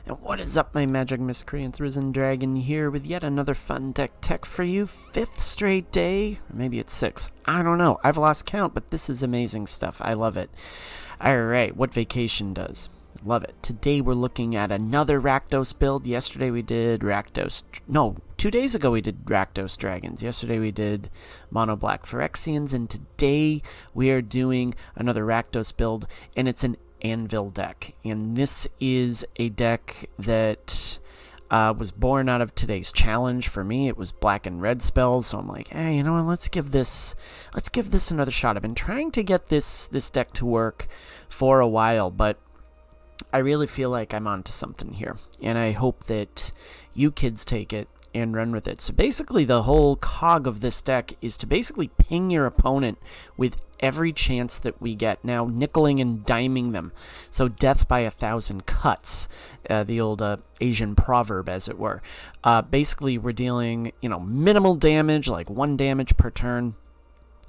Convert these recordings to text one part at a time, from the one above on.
And what is up, my magic miscreants? Risen Dragon here with yet another fun deck tech for you. 5th straight day, or maybe it's 6. I don't know. I've lost count, but this is amazing stuff. I love it. Alright, what Vacation does. Love it. Today we're looking at another Rakdos build. Yesterday we did Rakdos... No, 2 days ago we did Rakdos Dragons. Yesterday we did Mono Black Phyrexians, and today we are doing another Rakdos build, and it's an Anvil deck. And this is a deck that was born out of today's challenge. For me, it was black and red spells, so I'm like, hey, you know what, let's give this another shot. I've been trying to get this deck to work for a while, but I really feel like I'm onto something here, and I hope that you kids take it and run with it. So basically the whole cog of this deck is to basically ping your opponent with every chance that we get. Now, nickeling and diming them. So death by 1,000 cuts, the old Asian proverb, as it were. Basically, we're dealing, minimal damage, like 1 damage per turn.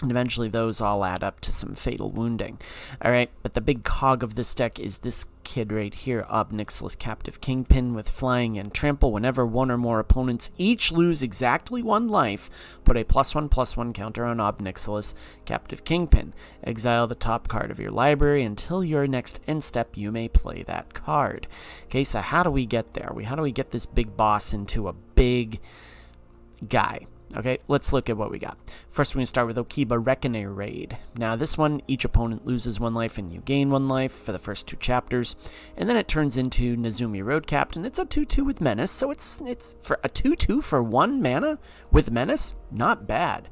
And eventually those all add up to some fatal wounding. Alright, but the big cog of this deck is this kid right here, Obnixilis Captive Kingpin, with Flying and Trample. Whenever one or more opponents each lose exactly 1 life, put a +1/+1 counter on Obnixilis Captive Kingpin. Exile the top card of your library until your next end step. You may play that card. Okay, so how do we get there? How do we get this big boss into a big guy? Okay, let's look at what we got. First, we're going to start with Okiba Reckoner Raid. Now, this one, each opponent loses 1 life and you gain 1 life for the first 2 chapters. And then it turns into Nezumi Road Captain. It's a 2/2 with Menace, so it's for a 2/2 for 1 mana with Menace? Not bad.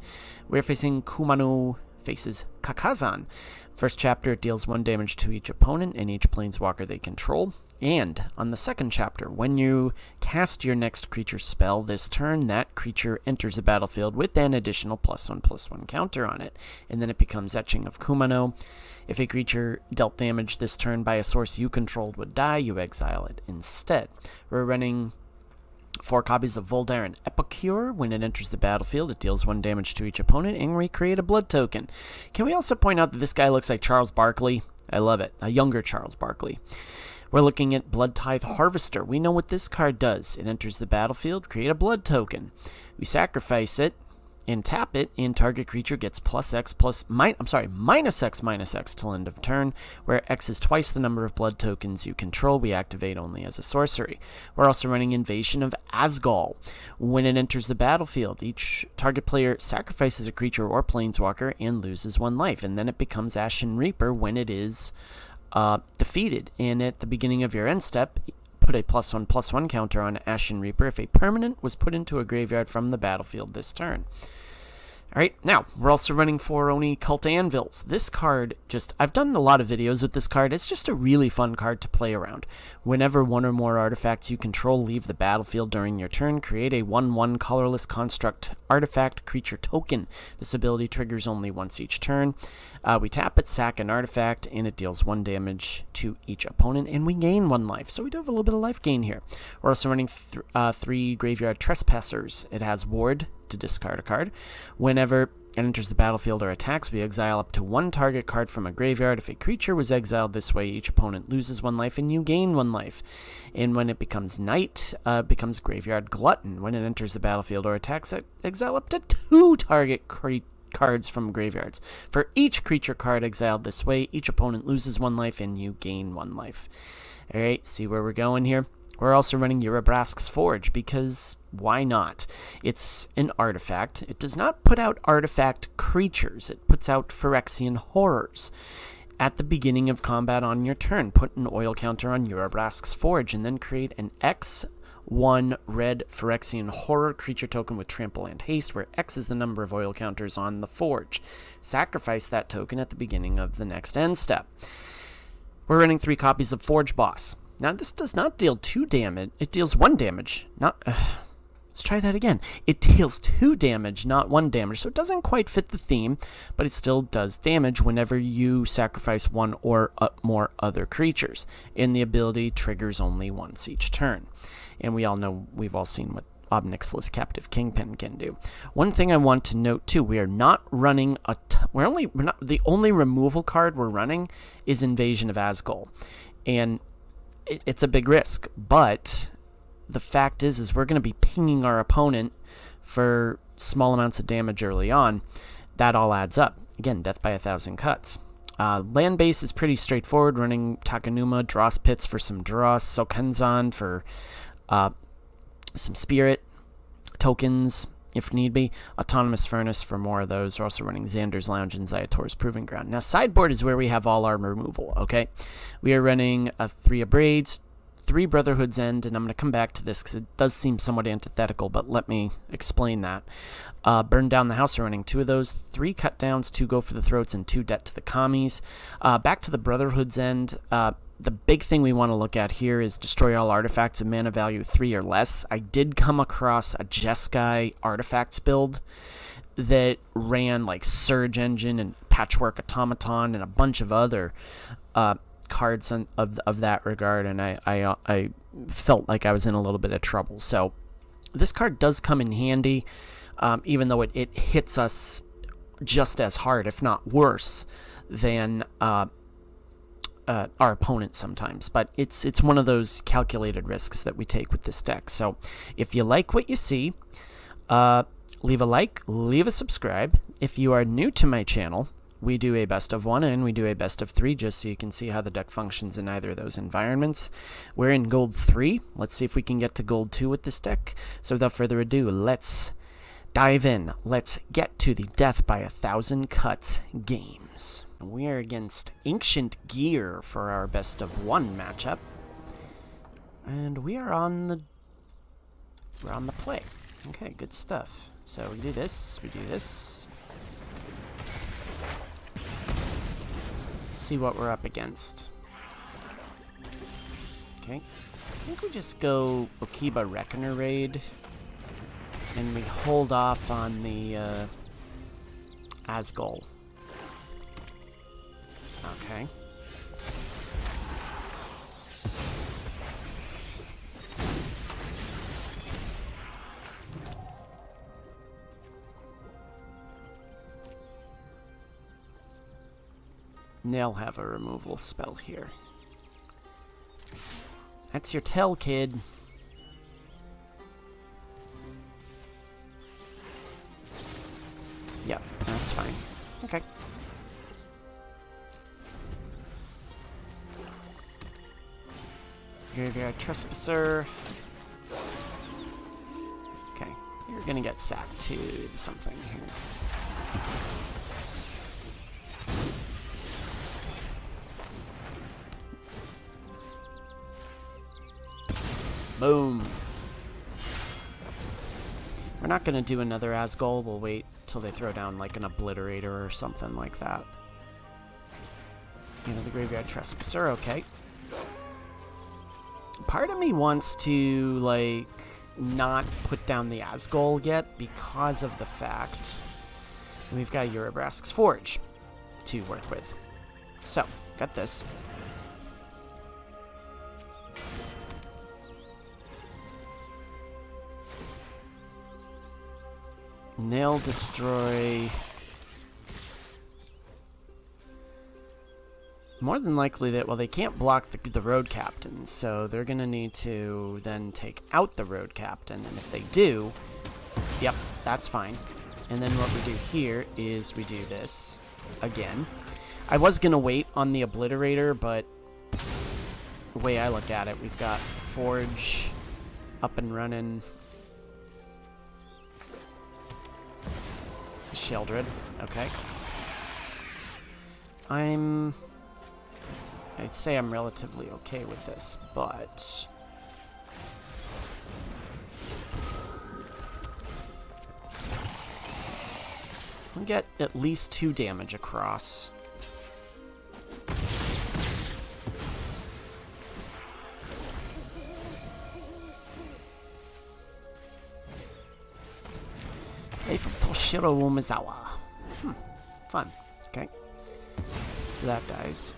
We're facing Kumano faces Kakazan. First chapter, it deals 1 damage to each opponent and each planeswalker they control. And on the second chapter, when you cast your next creature spell this turn, that creature enters the battlefield with an additional +1/+1 counter on it. And then it becomes Etching of Kumano. If a creature dealt damage this turn by a source you controlled would die, you exile it instead. We're running 4 copies of Voldaren Epicure. When it enters the battlefield, it deals 1 damage to each opponent and we create a blood token. Can we also point out that this guy looks like Charles Barkley? I love it. A younger Charles Barkley. We're looking at Blood Tithe Harvester. We know what this card does. It enters the battlefield, create a blood token. We sacrifice it and tap it, and target creature gets -X till end of turn, where X is twice the number of blood tokens you control. We activate only as a sorcery. We're also running Invasion of Asgol. When it enters the battlefield, each target player sacrifices a creature or planeswalker and loses 1 life, and then it becomes Ashen Reaper when it is defeated. And at the beginning of your end step, put a +1/+1 counter on Ashen Reaper if a permanent was put into a graveyard from the battlefield this turn. Alright, now, we're also running 4 Oni Cult Anvils. This card, I've done a lot of videos with this card. It's just a really fun card to play around. Whenever 1 or more artifacts you control leave the battlefield during your turn, create a 1/1 colorless construct artifact creature token. This ability triggers only once each turn. We tap it, sack an artifact, and it deals 1 damage to each opponent, and we gain 1 life. So we do have a little bit of life gain here. We're also running 3 Graveyard Trespassers. It has Ward to discard a card. Whenever it enters the battlefield or attacks, we exile up to 1 target card from a graveyard. If a creature was exiled this way, each opponent loses 1 life and you gain 1 life. And when it becomes Night, it becomes Graveyard Glutton. When it enters the battlefield or attacks, exile up to 2 target cards from graveyards. For each creature card exiled this way, each opponent loses 1 life and you gain 1 life. Alright, see where we're going here? We're also running Urabrask's Forge, because why not? It's an artifact. It does not put out artifact creatures. It puts out Phyrexian horrors. At the beginning of combat on your turn, put an oil counter on Urabrask's Forge, and then create an X1 red Phyrexian horror creature token with Trample and Haste, where X is the number of oil counters on the Forge. Sacrifice that token at the beginning of the next end step. We're running 3 copies of Forge Boss. Now, this does not deal 2 damage. It deals 1 damage. Let's try that again. It deals 2 damage, not 1 damage. So it doesn't quite fit the theme, but it still does damage whenever you sacrifice 1 or more other creatures. And the ability triggers only once each turn. And we all know, we've all seen what Obnixilis Captive Kingpin can do. One thing I want to note too, we are not running the only removal card we're running is Invasion of Asgol. And it's a big risk. But the fact is we're going to be pinging our opponent for small amounts of damage early on. That all adds up. Again, death by 1,000 cuts. Land base is pretty straightforward, running Takanuma, Dross Pits for some Dross, Sokenzan for some Spirit tokens, if need be. Autonomous Furnace for more of those. We're also running Xander's Lounge and Zayator's Proving Ground. Now, sideboard is where we have all our removal, okay? We are running 3 Abrades, 3 Brotherhood's End, and I'm going to come back to this because it does seem somewhat antithetical, but let me explain that. Burn Down the House, we're running 2 of those, 3 Cut Downs, 2 Go for the Throats, and 2 Debt to the Commies. Back to the Brotherhood's End, the big thing we want to look at here is destroy all artifacts of mana value 3 or less. I did come across a Jeskai artifacts build that ran like Surge Engine and Patchwork Automaton and a bunch of other cards of that regard, and I felt like I was in a little bit of trouble. So this card does come in handy, even though it hits us just as hard, if not worse, than our opponent sometimes. But it's one of those calculated risks that we take with this deck. So if you like what you see, leave a like, leave a subscribe. If you are new to my channel, we do a best of 1 and we do a best of 3 just so you can see how the deck functions in either of those environments. We're in gold 3. Let's see if we can get to gold 2 with this deck. So without further ado, let's dive in. Let's get to the death by 1,000 cuts games. We are against Ancient Gear for our best of 1 matchup. And we are on the play. Okay, good stuff. So we do this, we do this. See what we're up against. Okay, I think we just go Okiba Reckoner Raid, and we hold off on the Asgol. Okay. They'll have a removal spell here. That's your tell, kid. Yep, that's fine. Okay. Graveyard Trespasser. Okay, you're gonna get sacked to something here. Boom. We're not going to do another Asgol. We'll wait till they throw down like an Obliterator or something like that. You know, the Graveyard Trespasser, okay. Part of me wants to, like, not put down the Asgol yet because of the fact we've got Urabrask's Forge to work with. So, got this. Nail destroy. More than likely that, well, they can't block the road captain, so they're going to need to then take out the road captain, and if they do, yep, that's fine. And then what we do here is we do this again. I was going to wait on the Obliterator, but the way I look at it, we've got Forge up and running. Sheldred, okay. I'd say I'm relatively okay with this, but we get at least 2 damage across. Life of Toshiro Umezawa. Fun. Okay. So that dies.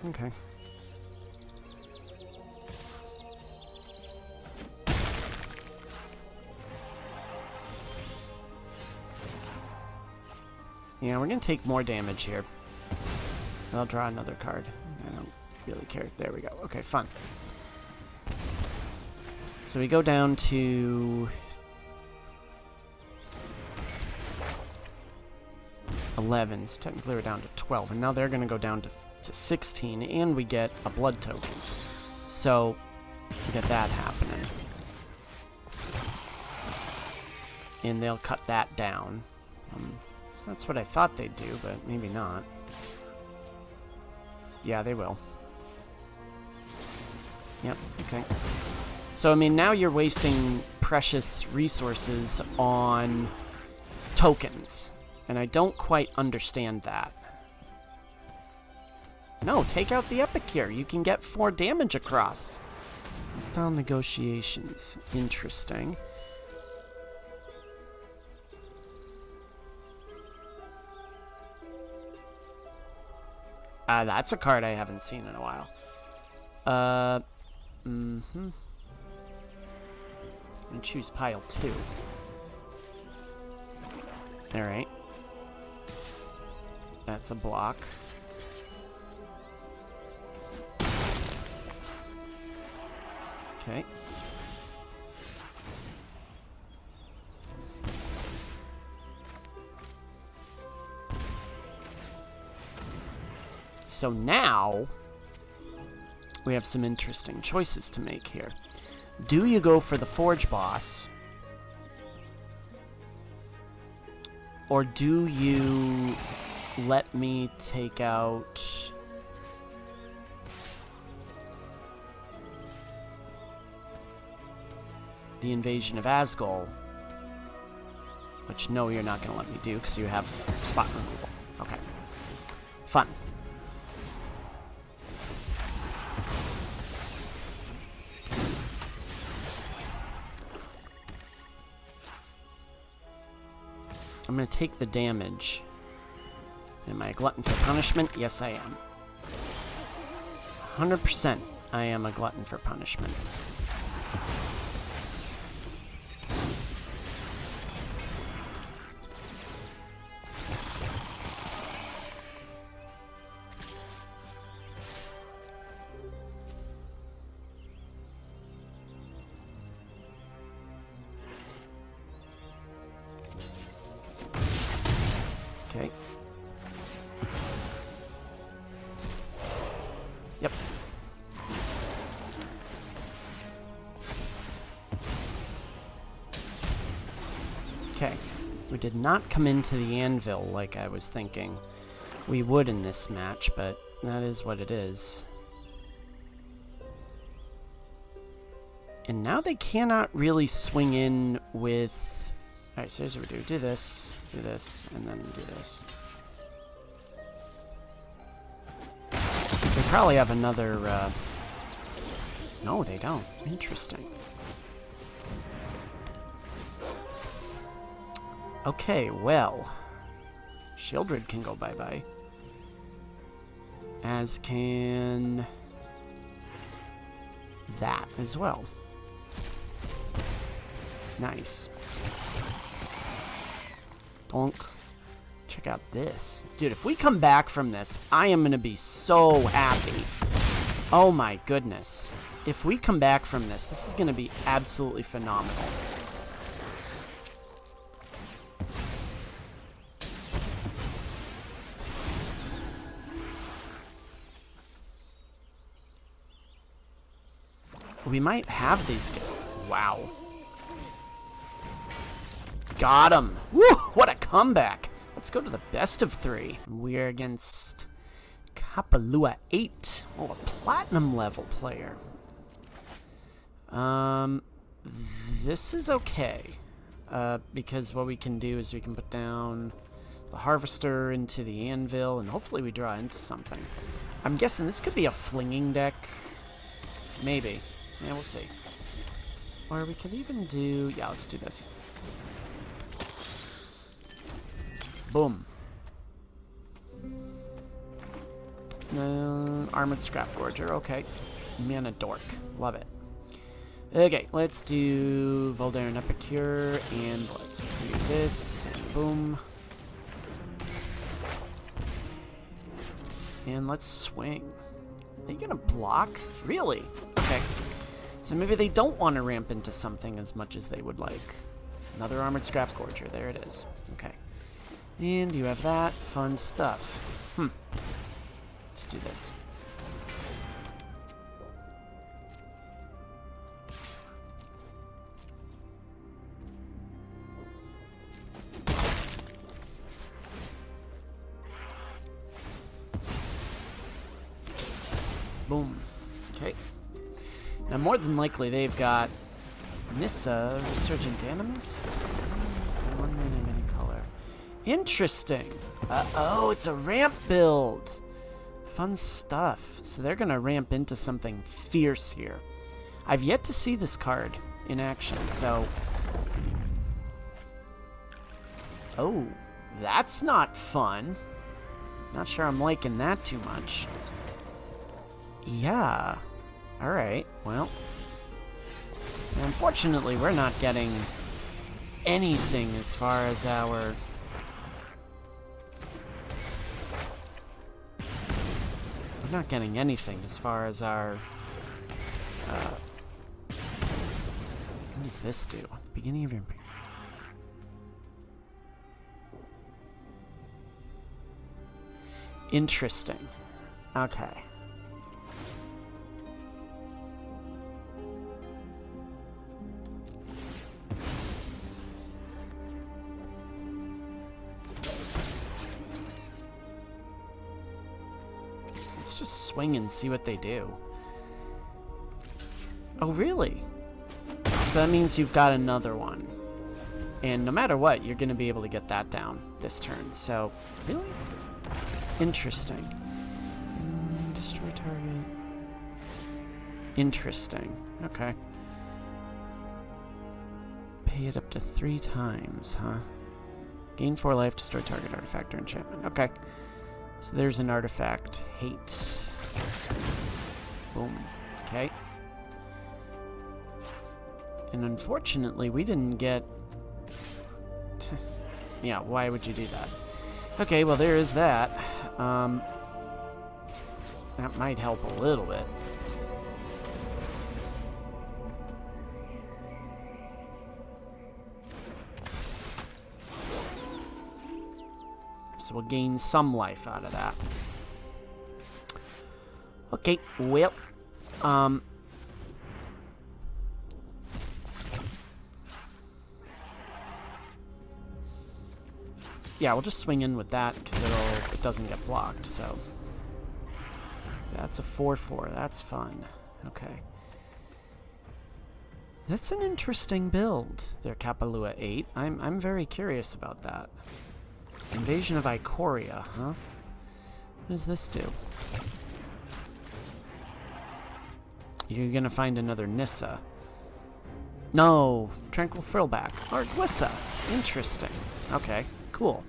Okay. Yeah, we're going to take more damage here. I'll draw another card. I don't really care. There we go. Okay, fun. So we go down to 11. So technically we're down to 12. And now they're going to go down to 16. And we get a blood token. So we get that happening. And they'll cut that down. So that's what I thought they'd do, but maybe not. Yeah, they will. Yep, okay. So, I mean, now you're wasting precious resources on tokens. And I don't quite understand that. No, take out the Epicure. You can get 4 damage across. Install negotiations. Interesting. That's a card I haven't seen in a while. I'm gonna choose pile 2. Alright. That's a block. Okay. So now, we have some interesting choices to make here. Do you go for the Forge boss? Or do you let me take out... the Invasion of Asgol? Which, no, you're not going to let me do, because you have spot removal. Okay. Fun. I'm going to take the damage. Am I a glutton for punishment? Yes, I am. 100% I am a glutton for punishment. Okay. Yep. Okay. We did not come into the Anvil like I was thinking we would in this match, but that is what it is. And now they cannot really swing in with... Alright, so here's what we do. Do this, and then do this. They probably have another, No, they don't. Interesting. Okay, well. Shieldred can go bye-bye. As can... that as well. Nice. Donk. Check out this. Dude, if we come back from this, I am going to be so happy. Oh my goodness. If we come back from this, this is going to be absolutely phenomenal. We might have these guys. Wow. Got him. Woo! What a comeback. Let's go to the best of 3. We're against Kapalua 8. Oh, a platinum level player. This is okay. Because what we can do is we can put down the Harvester into the Anvil, and hopefully we draw into something. I'm guessing this could be a flinging deck. Maybe. Yeah, we'll see. Or we could even do... yeah, let's do this. Boom. Armored Scrap Gorger, okay. Mana Dork, love it. Okay, let's do Voldaren Epicure, and let's do this, and boom. And let's swing. Are you gonna block? Really? Okay. So maybe they don't want to ramp into something as much as they would like. Another Armored Scrap Gorger. There it is. Okay. And you have that. Fun stuff. Let's do this. Boom. Okay. Now, more than likely, they've got Nissa, Resurgent Animus. One mana of any color. Interesting. Oh, it's a ramp build. Fun stuff. So they're going to ramp into something fierce here. I've yet to see this card in action, so... Oh, that's not fun. Not sure I'm liking that too much. Yeah. Alright, well. Unfortunately, we're not getting anything as far as our... We're not getting anything as far as our... what does this do? At the beginning of your... Interesting. Okay. Let's just swing and see what they do. Oh, really? So that means you've got another one. And no matter what, you're going to be able to get that down this turn. So, really? Interesting. Destroy target. Interesting. Okay. Pay it up to 3 times, huh? Gain 4 life, destroy target artifact or enchantment. Okay. So there's an artifact. Hate. Boom. Okay. And unfortunately, we didn't get... yeah, why would you do that? Okay, well, there is that. That might help a little bit. So we'll gain some life out of that. Okay, well, yeah, we'll just swing in with that because it doesn't get blocked, so. That's a 4/4. That's fun. Okay. That's an interesting build, their Kapalua 8. I'm very curious about that. Invasion of Ikoria, huh? What does this do? You're gonna find another Nissa. No! Tranquil Frillback. Or Glissa. Interesting. Okay, cool.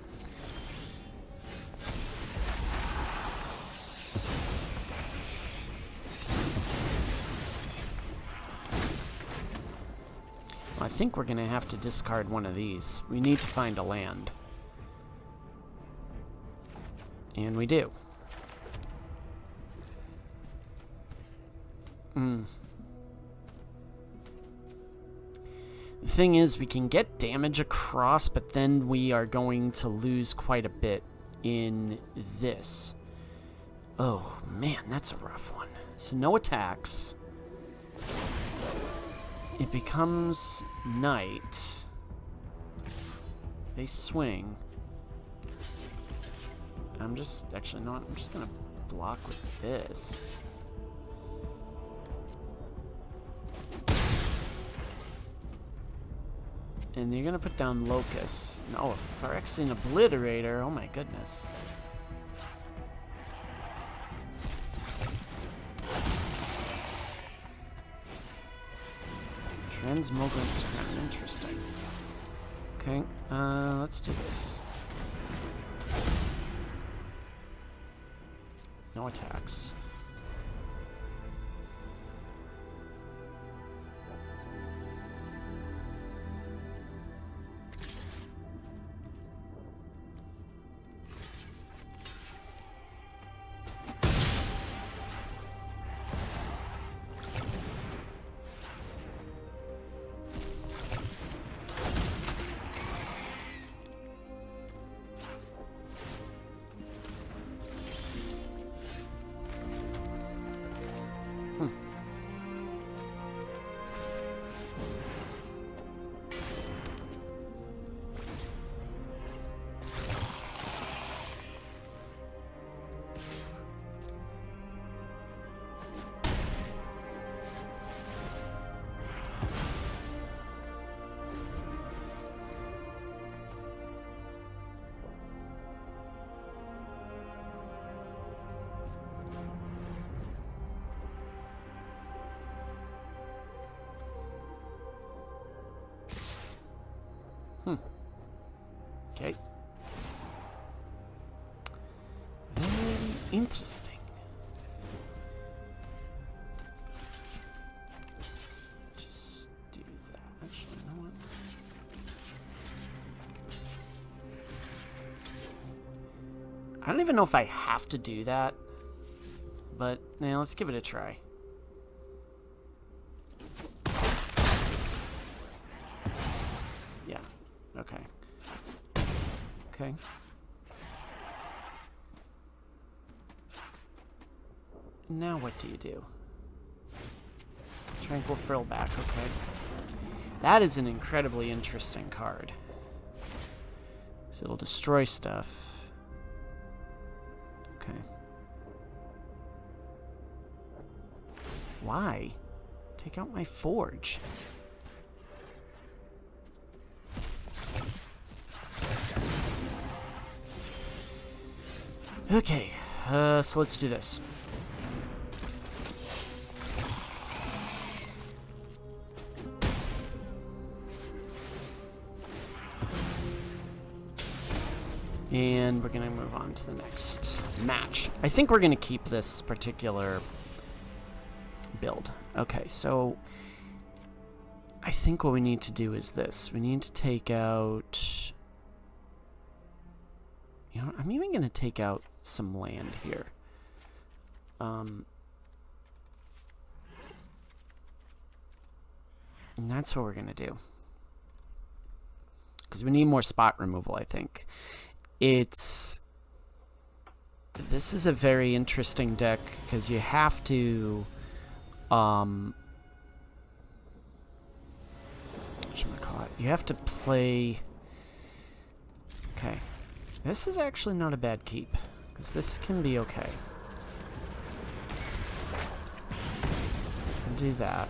I think we're gonna have to discard one of these. We need to find a land. And we do. The thing is, we can get damage across, but then we are going to lose quite a bit in this. Oh, man, that's a rough one. So no attacks. It becomes night. They swing. I'm just gonna block with this. And you're gonna put down Locust. No, a Phyrexian Obliterator. Oh my goodness. Transmogrant's Crown. Interesting. Okay, let's do this. No attacks. Okay. Very interesting. Let's just do that. Actually, you know what? I don't even know if I have to do that, but yeah, let's give it a try. Yeah, okay. Okay. Now what do you do? Tranquil Frill back, okay. That is an incredibly interesting card. So it'll destroy stuff. Okay. Why? Take out my forge. Okay, so let's do this. And we're going to move on to the next match. I think we're going to keep this particular build. Okay, so I think what we need to do is this. We need to take out... You know, I'm even going to take out some land here. And that's what we're going to do. Because we need more spot removal, I think. This is a very interesting deck because you have to you have to play. Okay, this is actually not a bad keep because this can be okay. I'll do that.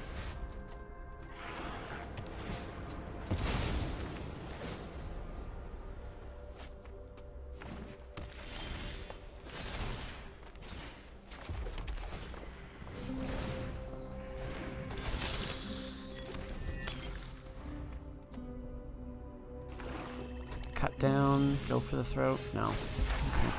Cut down, go for the throat. No. Okay.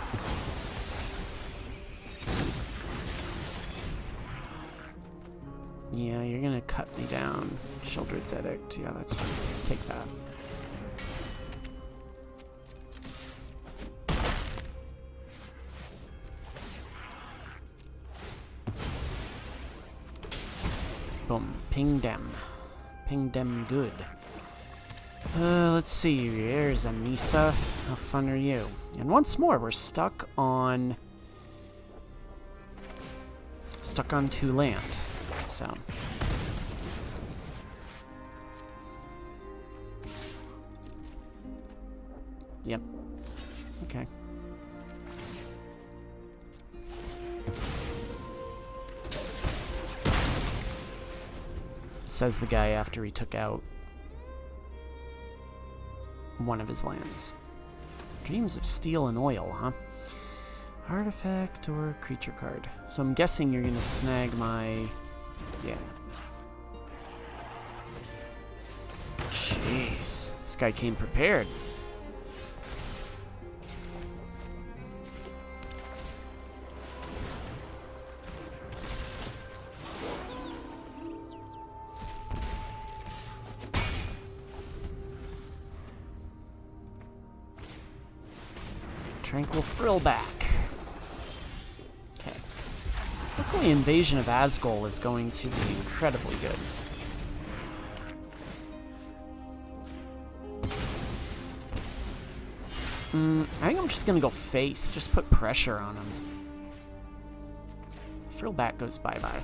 Yeah, you're gonna cut me down. Sheldred's Edict. Yeah, that's fine. Take that. Boom. Ping dem. Ping dem good. Let's see. There's Anissa. How fun are you? And once more, we're stuck on 2 land. So. Yep. Okay. Says the guy after he took out one of his lands. Dreams of Steel and Oil, huh? Artifact or creature card. So I'm guessing you're gonna snag my... Yeah. Jeez. This guy came prepared. Tranquil Frill back. Okay. Hopefully Invasion of Asgol is going to be incredibly good. I think I'm just gonna go face. Just put pressure on him. Frill back goes bye-bye.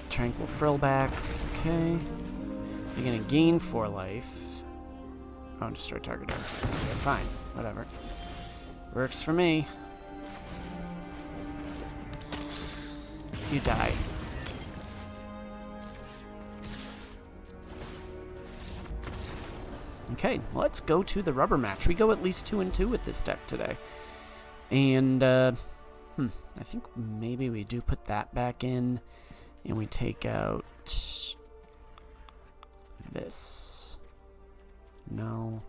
Tranquil Frill back. Okay. You're gonna gain 4 life. Oh, destroy target artifact. Okay, fine. Whatever. Works for me. You die. Okay, let's go to the rubber match. We go at least 2-2 with this deck today. And, I think maybe we do put that back in. And we take out this. No,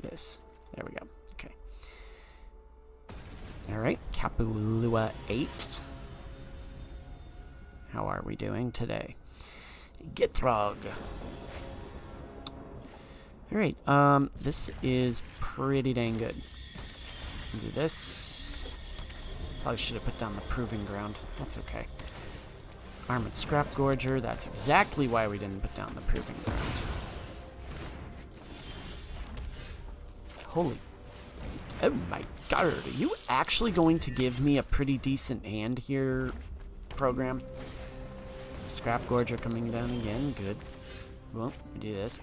this. There we go. Okay. Alright, Kapalua 8. How are we doing today? Gitrog. Alright, this is pretty dang good. Do this. Probably should have put down the proving ground. That's okay. Armored Scrap Gorger. That's exactly why we didn't put down the proving ground. Holy. Oh my god. Are you actually going to give me a pretty decent hand here, program? Scrap Gorger coming down again. Good. Well, we do this.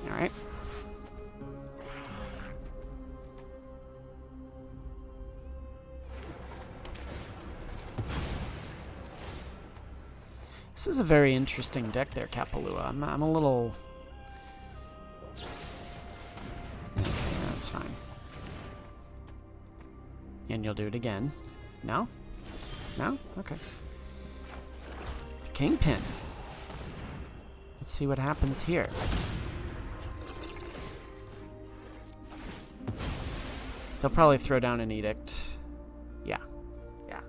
Alright. This is a very interesting deck there, Kapalua. I'm a little... Okay, that's fine. And you'll do it again. No? No? Okay. Kingpin. Let's see what happens here. They'll probably throw down an edict. Yeah. Yeah.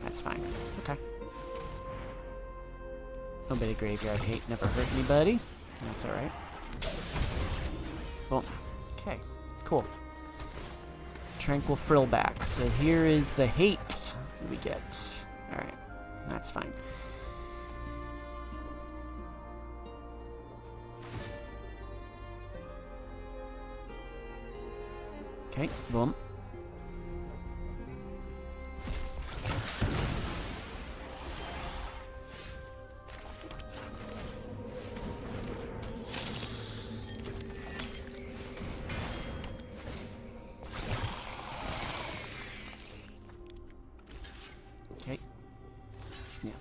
That's fine. Okay. A bit of graveyard hate never hurt anybody. That's alright. Well, okay. Cool. Tranquil Frillback. So here is the hate we get. Alright. That's fine. Okay, boom. Okay. Yeah.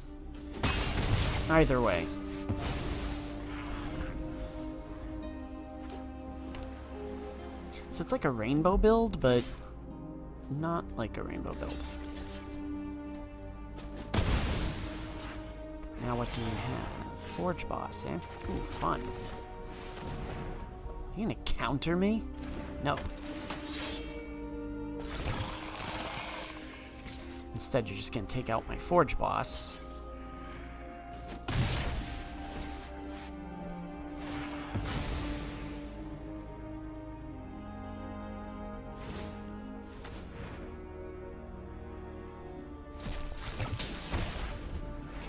Either way. So it's like a rainbow build, but not like a rainbow build. Now what do we have? Forge Boss, eh? Ooh, fun. You gonna counter me? No. Instead, you're just gonna take out my Forge Boss.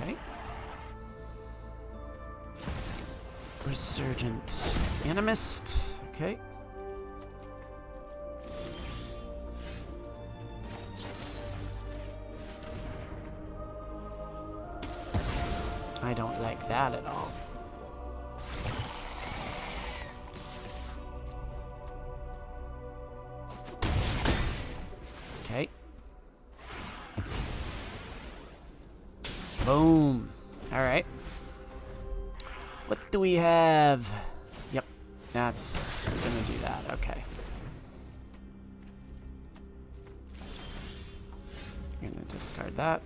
Okay. Resurgent Animist. Okay. I don't like that at all. Okay. Boom. All right. What do we have? Yep. That's gonna do that. Okay. You're gonna discard that.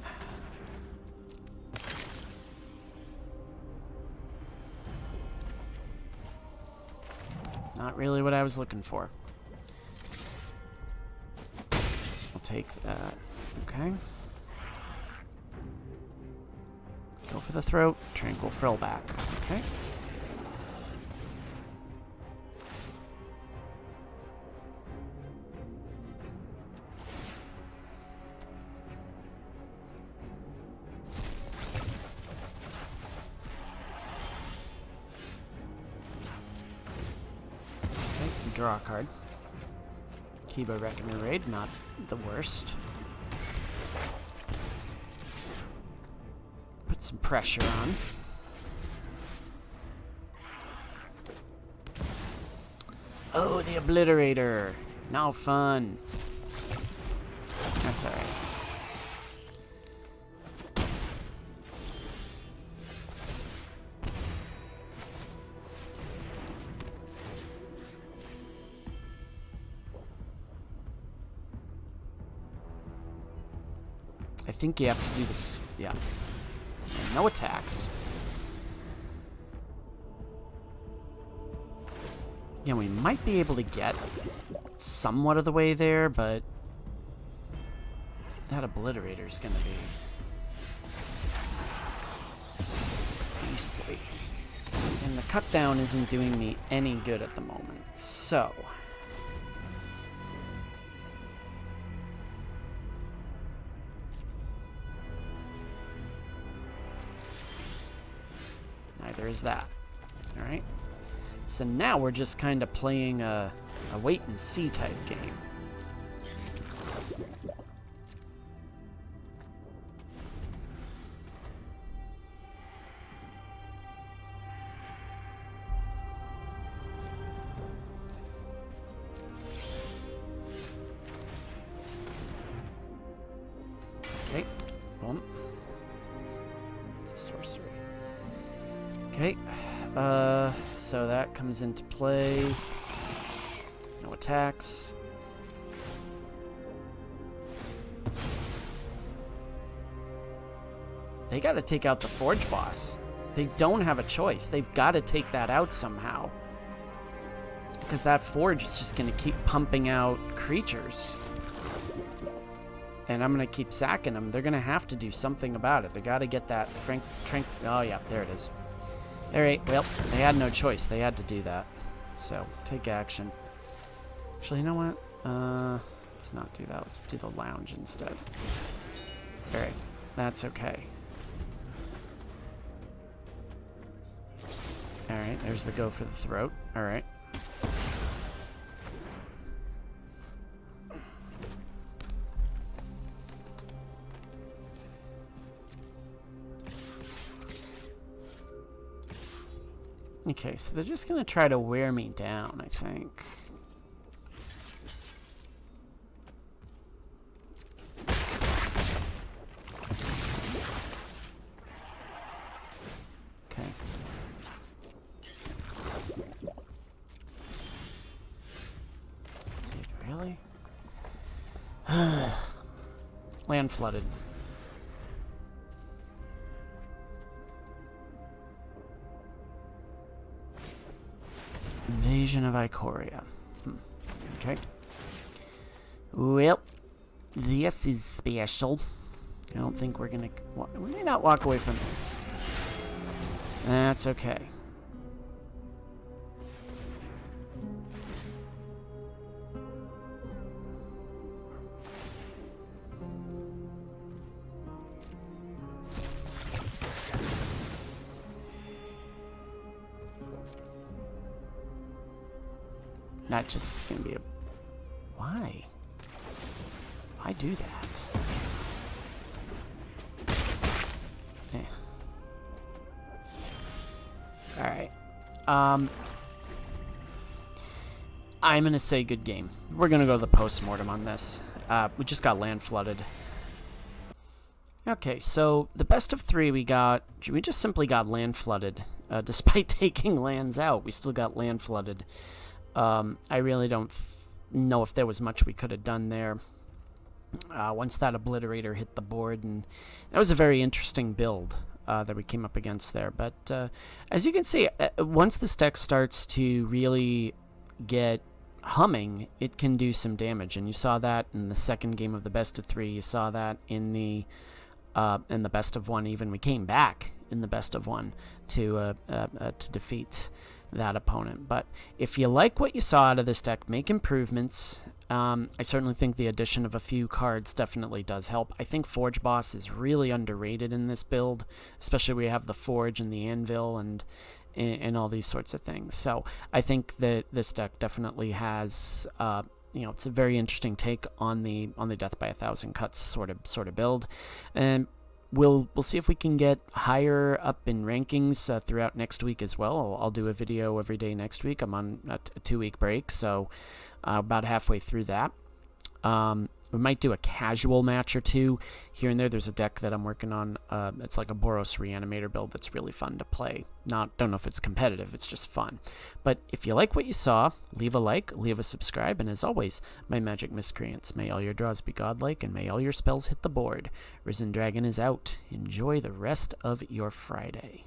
Not really what I was looking for. I'll take that. Okay. Go for the throat. Tranquil Frillback. Okay. Draw a card. Kiba Reckoner Raid, not the worst. Put some pressure on. Oh, the Obliterator. Now fun. That's alright. I think you have to do this. Yeah. No attacks. Yeah, we might be able to get somewhat of the way there, but that Obliterator's gonna be beastly. And the cut down isn't doing me any good at the moment, so neither is that. Alright. So now we're just kind of playing a wait and see type game. Okay, boom. It's a sorcery. Okay, so that comes into play. No attacks. They gotta take out the Forge boss. They don't have a choice. They've gotta take that out somehow. Because that Forge is just gonna keep pumping out creatures. And I'm going to keep sacking them. They're going to have to do something about it. They got to get that oh, yeah, there it is. All right, well, they had no choice. They had to do that. So, take action. Actually, you know what? Let's not do that. Let's do the lounge instead. All right, that's okay. All right, there's the go for the throat. All right. Okay, so they're just going to try to wear me down, I think. Okay. Dude, really? Land flooded. Invasion of Ikoria. Okay. Well, this is special. I don't think we're gonna... We may not walk away from this. That's okay. That just is gonna be a... Why? Why do that? Eh. Alright. I'm gonna say good game. We're gonna go to the post-mortem on this. We just got land flooded. Okay, so the best of 3 we just simply got land flooded. Despite taking lands out, we still got land flooded. I really don't know if there was much we could have done there once that Obliterator hit the board, and that was a very interesting build that we came up against there. But as you can see, once this deck starts to really get humming, it can do some damage, and you saw that in the second game of the best of 3. You saw that in the best of 1. Even we came back in the best of 1 to defeat that opponent. But if you like what you saw out of this deck, make improvements. I certainly think the addition of a few cards definitely does help. I think Forge Boss is really underrated in this build, especially we have the Forge and the Anvil and all these sorts of things. So I think that this deck definitely has it's a very interesting take on the Death by 1,000 Cuts sort of build. And we'll see if we can get higher up in rankings throughout next week as well. I'll do a video every day next week. I'm on a 2-week break, so about halfway through that. We might do a casual match or two here and there. There's a deck that I'm working on. It's like a Boros Reanimator build that's really fun to play. Don't know if it's competitive, it's just fun. But if you like what you saw, leave a like, leave a subscribe, and as always, my magic miscreants, may all your draws be godlike, and may all your spells hit the board. Risen Dragon is out. Enjoy the rest of your Friday.